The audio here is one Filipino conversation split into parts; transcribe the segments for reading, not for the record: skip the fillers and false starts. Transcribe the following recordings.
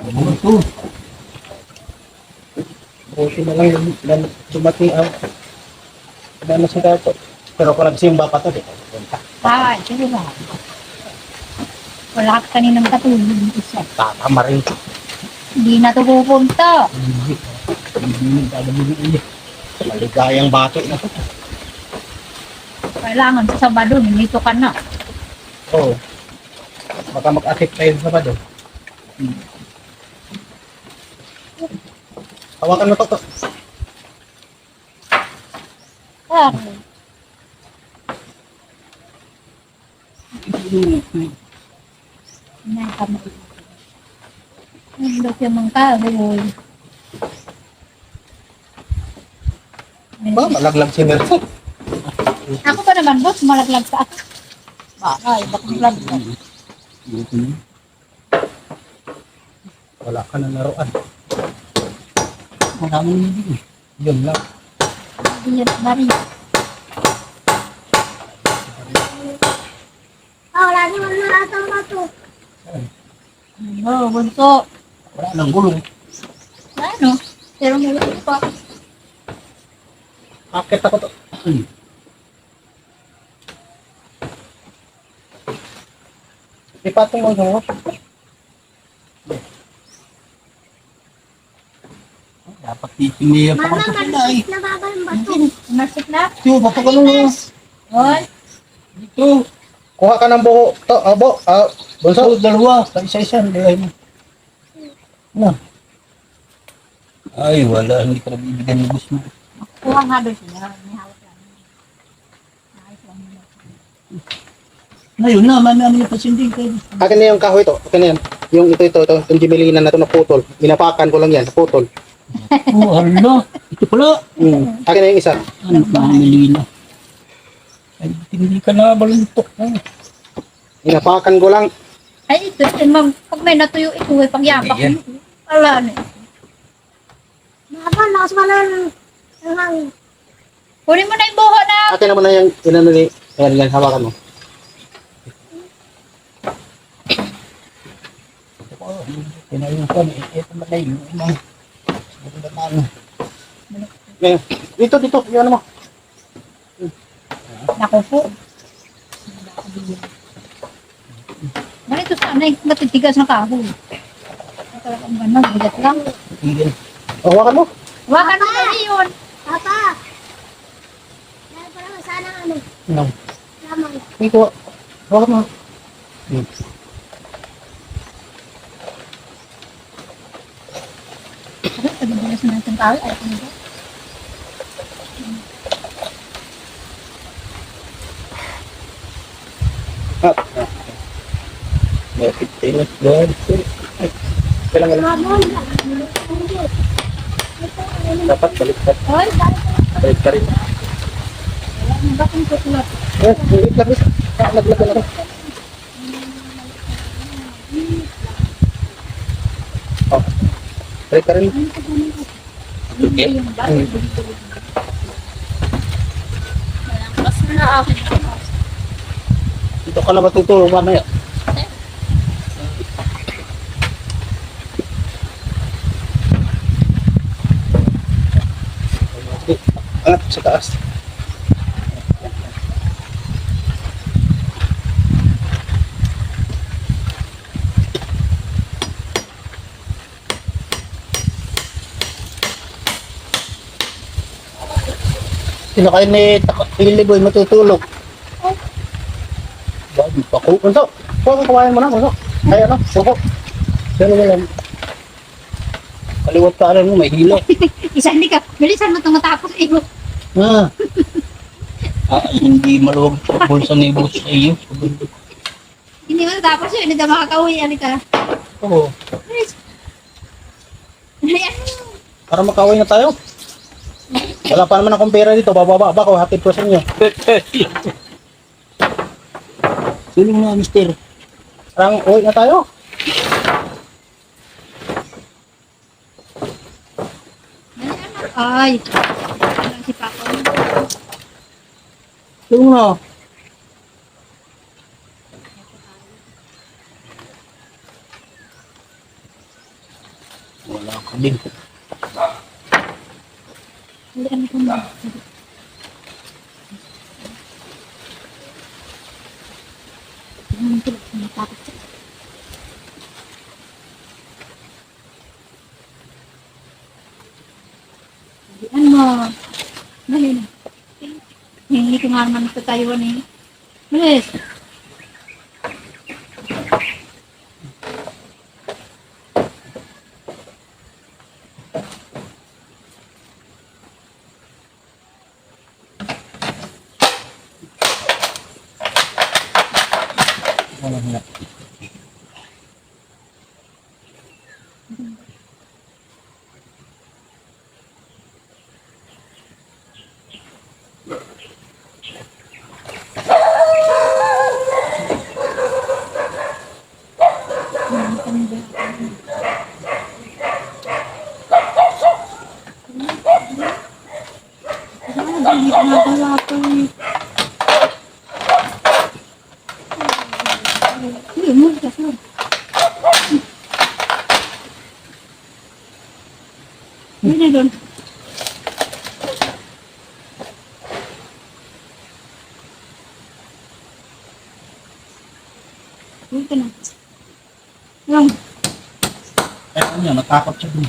Ito. Buti na lang yung dumating ang ano si Tato. Pero kung nagsimba pa to, di ba? Ay, sige ba? Wala ka kaninang katulog isa. Tama rin. Hindi na to pupunta. Hindi. Maligayang bato na to. Kailangan sa Sabado, nilito ka na. Oo. Baka mag-akit tayo sa Sabado. Hawakan mo to. Ah, nakama. Hindi siya mangkahoy. Ba, malaglag si Merso. Ako pa naman, boss, malaglag sa ako. Bakay, bakit malaglag? Wala ka na naroan. Maraming hindi. Yun lang. Hindi yan na rin. Wala naman naratang na to. Ano, bunso. Wala nang gulong. Ano? Pero may ito pa. Akit ako to. Ipatong mo yung dapat titingin pa Mama, ako sa magsik na baba yung bato. Masik na? Tiyo, bato ka nung Hoy. dito. Kuha ka ng buho. To, abo. Bunso, dalawa. Sa isa-isa. Hindi mo. Ano? Ay, wala. Hindi ka nabibigyan ng gusto mo. Kuha nga doon siya. May hawak lang. Ayos lang yun. Ngayon na, ano yung pasinding kayo. Akin na yung kahoy to. Akin na yan. Yung ito. Yung Jimilina na to naputol. Inapakan ko lang yan. Naputol. Oh, hala. Ito pala. Akin na yung isa. Ano ba, Melina? Ay, hindi ka na baluntok. Inapakan ko lang. Ay, ito. Pag may natuyo ito, pagyapak. Yan. Wala na. Mama, lakas pala ng hangin. Kunin mo na yung buho na. Akin naman na yung inano ni. Ayan, yan. Hawakan mo. Pinayong ko, ito na yung mga. Ngayon. Dito. Yung ano mo. Naku po. Ganito sana yung matitigas na kahoy. Talagang ganun, bigat lang. Tigil. Hawakan mo. Wakan mo na yun. Papa! Dahil pala sana ano, No. lamang. Ito. Hawakan mo. Ano, pag-ibigas na natin kahoy. Ay, ano ba? Bakit tayo doon? Kailangan. Mama, Dapat baliktad. Hoy, Balik ka rin. bakit ko tulad? Wait lang. Naglag na ako. Oh. Balik ka rin. Okay. Mas na ako. Dito ka na matutulog mamaya. Angat sa taas. Sino kayo ni Liboy matutulog? Bago pa ko. Unso, kuha ka kawayan mo na. Unso. Ay ano, suko. Sino mo lang. Kaliwat ka alam mo, may hilo. Isa hindi ka. Bilisan mo itong matapos. Ah. Hindi maluwag sa bulsa ni boss sa iyo. Hindi mo natapos yun. Hindi ka makakauwi. Ano ka? Oo. Ayan. Para makaway na tayo. Wala pa naman akong pera dito. Bababa ko, hatid ko sa inyo. Tulong na, mister. Parang uwi na tayo. Ay. Alam si Papa. Tulong na. Wala ka din. Hindi ano kung ba. Tingnan ko lang, natakot siya. Diyan mo. Dali na. Hindi ko nga naman sa Taiwan eh. Bilis. Wala na. Hindi ko nagawa ko eh. Hindi mo, kasi. Hindi na doon. Dito na. Lang. Eh, ano yan? Natakot siya dun.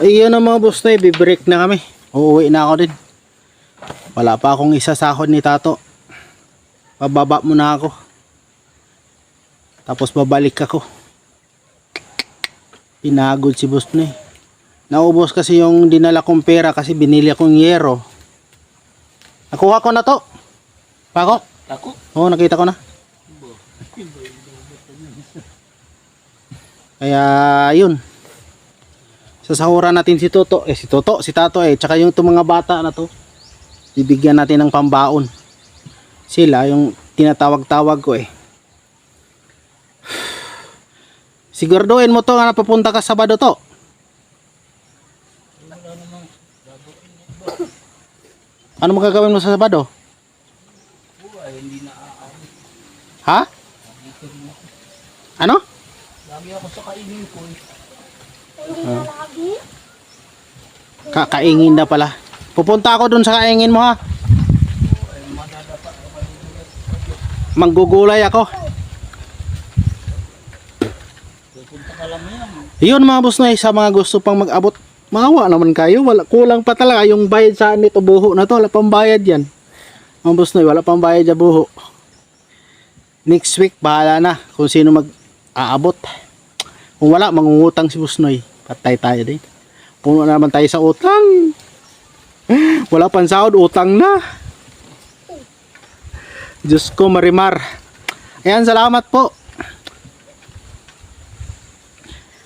Ayun ang mga boss na, bibreak na kami. Uuwi na ako din. Wala pa akong isasahod ni Tato. Pababa muna ako. Tapos babalik ako. Pinagod si boss na eh. Naubos kasi yung dinala kong pera kasi binili akong yero. Nakuha ko na to. Pako? Ako? Oo, nakita ko na. Kaya yun. Sasahuran natin si Toto, si Tato tsaka yung itong mga bata na to. Bibigyan natin ng pambaon. Sila yung tinatawag-tawag ko eh. Siguraduhin mo to nga napapunta ka Sabado to. Ano magagawin mo sa Sabado? Ha? Ano? Lagi ako sa kainin ko. Hindi na lagi. Kakaingin na pala. Pupunta ako dun sa kaingin mo ha. Manggugulay ako. Yun mga boss na sa mga gusto pang mag-abot. Maawa naman kayo. Wala, kulang pa talaga yung bayad sa nito buho na to. Wala pang bayad yan. Mga boss na wala pang bayad sa buho. Next week bahala na kung sino mag-aabot. Kung wala mangungutang si boss Noy. Patay tayo din. Puno na naman tayo sa utang. Wala pang sahod, utang na. Diyos ko, marimar. Ayan, salamat po.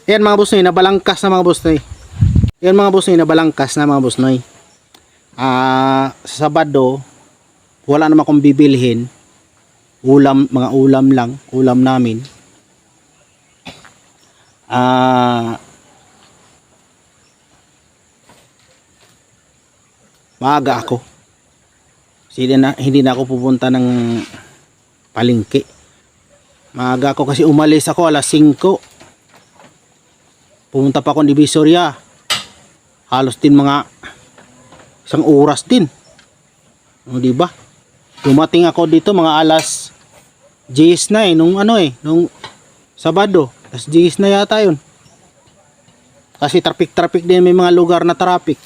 Ayan mga boss Noy, nabalangkas na mga boss Noy. Ayan mga boss Noy, nabalangkas na mga boss Noy. Sa Sabado, wala naman akong bibilhin. Ulam, mga ulam lang. Ulam namin. Maaga ako. Hindi na ako pupunta ng palengke. Maaga ako kasi umalis ako alas 5. Pumunta pa ako ng Divisoria. Halos din mga isang oras din. O diba? Dumating ako dito mga alas 10 na nung nung Sabado. Alas 10 na yata yun. Kasi traffic din, may mga lugar na traffic.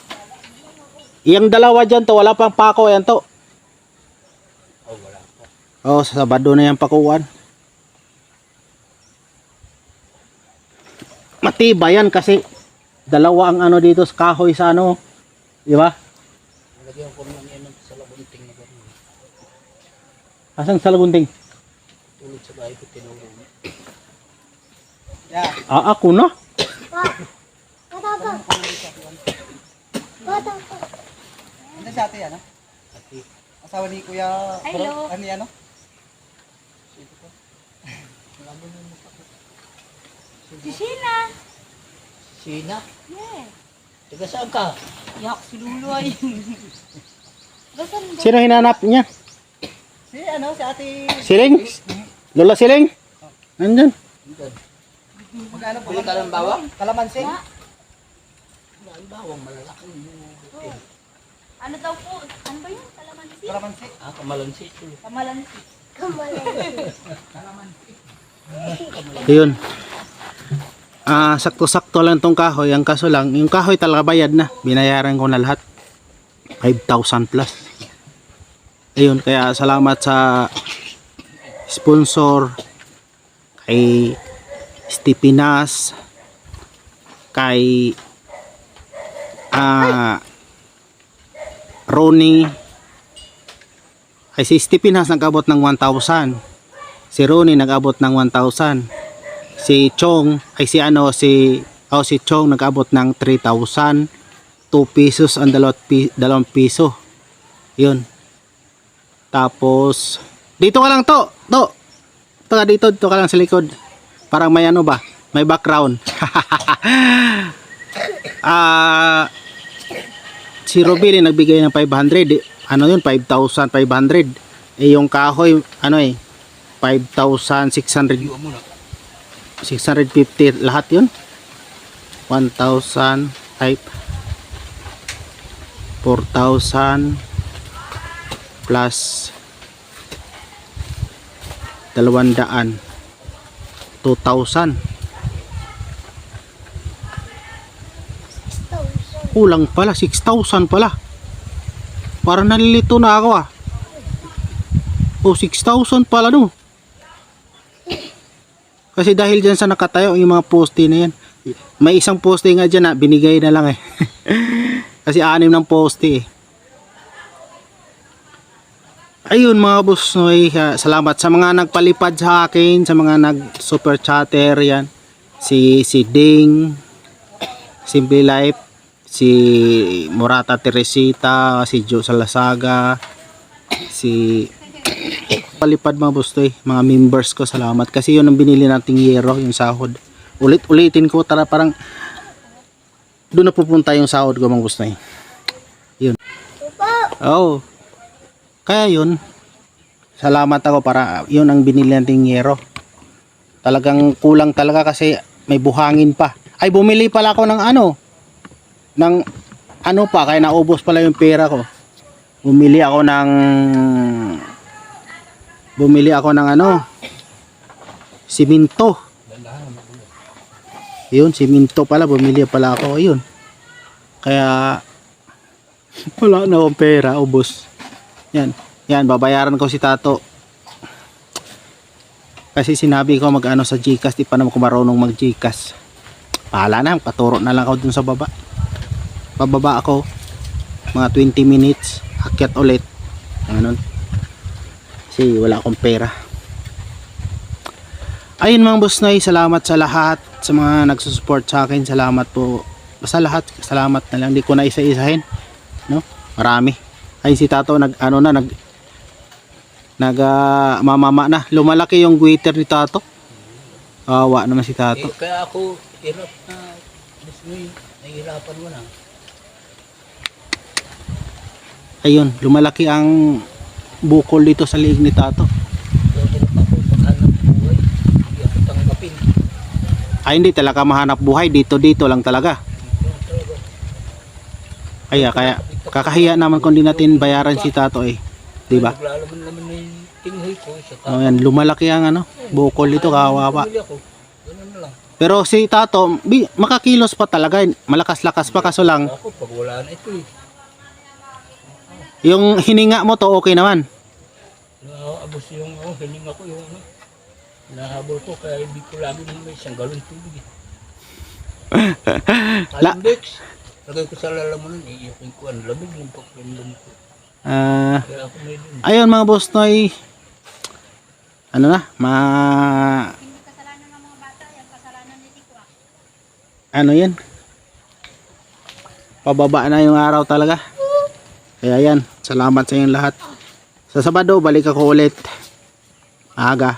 Iyang dalawa dyan to, wala pang pako yan to. Oh, sa Sabado na yan pakuan. Matibay yan kasi dalawa ang dito sa kahoy sa di ba? Lagyan ko naman yan sa labunting na gano'n. Asang salagunting? Tulad sa bahay ko tinulong. Ako na? Bata. Bata. Ano si ate, ano? Asawa ni Kuya... Hello. Ano yan, ano? Si Sheena. Sina? Yes. Taga saan ka? Yak, si Lulu ay. Basan ba? Sino hinanap niya? Si ano, si ate... Siling? Lola Siling? Nandyan. Magkano po? Bili ka ng bawang? Kalamansi? Ang bawang malalaki. Ano daw po? Ano ba yun? Kalamansi? Kalamansi. Kamalansi. Kamalansi. Ayun. Sakto-sakto lang tong kahoy. Ang kaso lang, yung kahoy talaga bayad na. Binayaran ko na lahat. 5,000 plus. Ayun, kaya salamat sa sponsor kay Stipinas, kay Ronnie, ay si Stipinas nag-abot ng 1,000, si Ronnie nag-abot ng 1,000, si Chong ay si Chong nag-abot ng 3,000, 2 pesos ang 2 piso. Yun. Tapos dito ka lang to. Dito ka lang sa likod. Parang may ano ba? May background. Si Robili nagbigay ng 500. Ano yun? 5,500. Eh yung kahoy, 5,600. 650 lahat yun. 1,000 type 4,000 plus 200, 2,000. Kulang pala, 6,000 pala. Para nalilito na ako 6,000 pala no. Kasi dahil dyan sa nakatayo yung mga poste na yan. May isang poste nga dyan na binigay na lang Kasi 6 ng poste Ayun mga boss, salamat sa mga nagpalipad sa akin, sa mga nag super chatter yan. Si Ding, Simple Life, si Morata Teresita, si Joe Salasaga, si palipad mga boss mga members ko, salamat kasi yun ang binili nating yero, yung sahod. Ulit-ulitin ko, parang doon na pupunta yung sahod ko mga boss Yun. Oh. Kaya yun, salamat ako para yun ang binili nating yero. Talagang kulang talaga kasi may buhangin pa. Ay bumili pala ako ng kaya naubos pala yung pera ko. Bumili ako ng siminto. Yun, siminto pala, bumili pala ako. Ayun. Kaya wala na akong pera, ubos. Yan, babayaran ko si Tato. Kasi sinabi ko mag-ano sa GCash, di pa naman ko marunong mag-GCash. Pahala na, paturo na lang ako dun sa baba. Bababa ako, mga 20 minutes, akyat ulit. Ganun. Kasi wala akong pera. Ayun mga boss salamat sa lahat, sa mga nagsusupport sa akin, salamat po. Basta lahat, salamat na lang, hindi ko na isa-isahin. No? Marami. Ay si Tato mamama na. Lumalaki yung guiter ni Tato. Awa naman si Tato. Kaya ako hirap na nahihirapan mo na. Ayun, lumalaki ang bukol dito sa liig ni Tato. Hirap ako paghanap buhay. Hindi ako tanggapin. Ay hindi talaga mahanap buhay, dito lang talaga. Kaya kakahiya naman kung di natin bayaran si Tato di ba? Naglalaman naman na yung tinghoy ko sa Tato. Yan, lumalaki ang bukol dito, kawawa. Ganun na lang. Pero si Tato, makakilos pa talaga, malakas-lakas pa, kaso lang Ako pag wala na ito yung hininga mo to okay naman. Naabos yung hininga ko yung nahabol ko kaya hindi ko lagi may isang galon tubig. Alimbex. Lagay ko sa lalamunan, iiyakin ko. Ang lamig yung pakiramdam ko. Kaya ako may din. Ayun mga boss noy. Ano na? Hindi kasalanan ng mga bata, yung kasalanan ni Tikwa. Ano yan? Pababa na yung araw talaga. Kaya yan, salamat sa inyong lahat. Sa Sabado, balik ako ulit. Aga.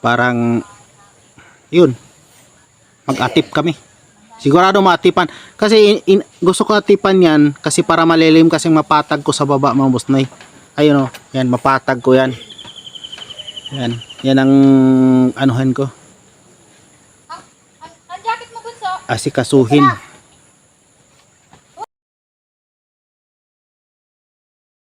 Parang, yun, mag-atip kami. Sigurado maatipan. Kasi gusto ko atipan yan, kasi para malilim kasi mapatag ko sa baba mga boss noy. Ayun o, yan, mapatag ko yan. Yan, yan ang anuhan ko. Ang jacket mo, Bunso? Asikasuhin.